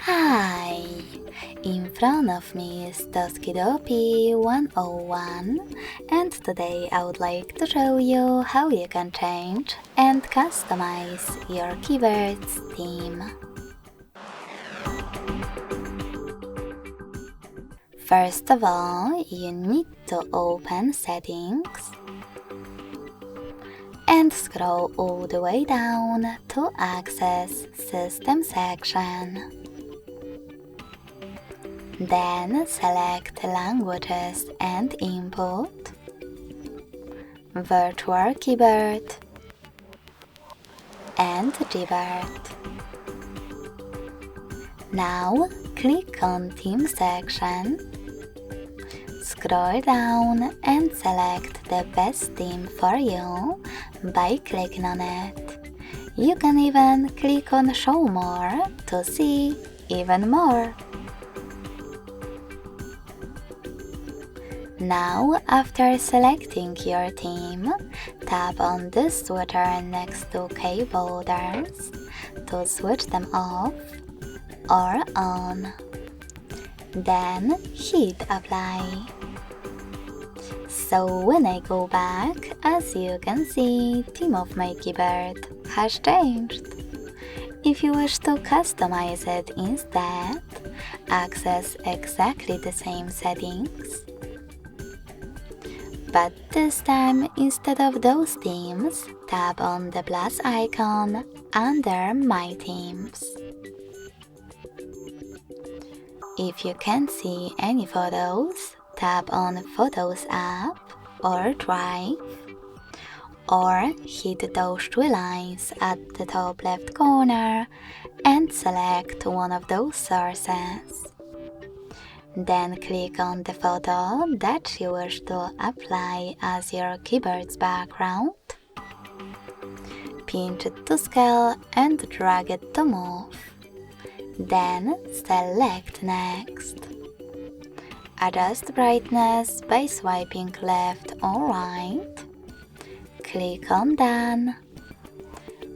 Hi! In front of me is TOSCIDO P101, and today I would like to show you how you can change and customize your keyboard's theme. First of all, you need to open Settings and scroll all the way down to access System section. Then select Languages and Input, Virtual Keyboard, and Gboard. Now click on Theme section, scroll down and select the best theme for you by clicking on it. You can even click on Show More to see even more. Now, after selecting your theme, tap on the switcher next to keyboards to switch them off or on. Then hit Apply. So when I go back, as you can see, theme of my keyboard has changed. If you wish to customize it instead, access exactly the same settings. But this time, instead of those themes, tap on the plus icon under My Themes. If you can't see any photos, tap on Photos app or Drive, or hit those three lines at the top left corner and select one of those sources. Then click on the photo that you wish to apply as your keyboard's background. Pinch it to scale and drag it to move. Then select Next. Adjust brightness by swiping left or right. Click on Done.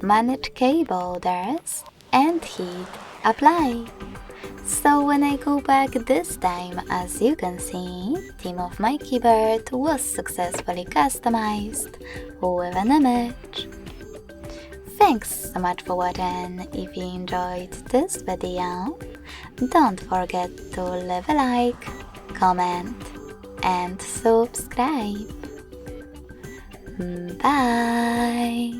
Manage keyboards and hit Apply. So when I go back this time, as you can see, theme of my keyboard was successfully customized with an image. Thanks so much for watching. If you enjoyed this video, don't forget to leave a like, comment and subscribe. Bye!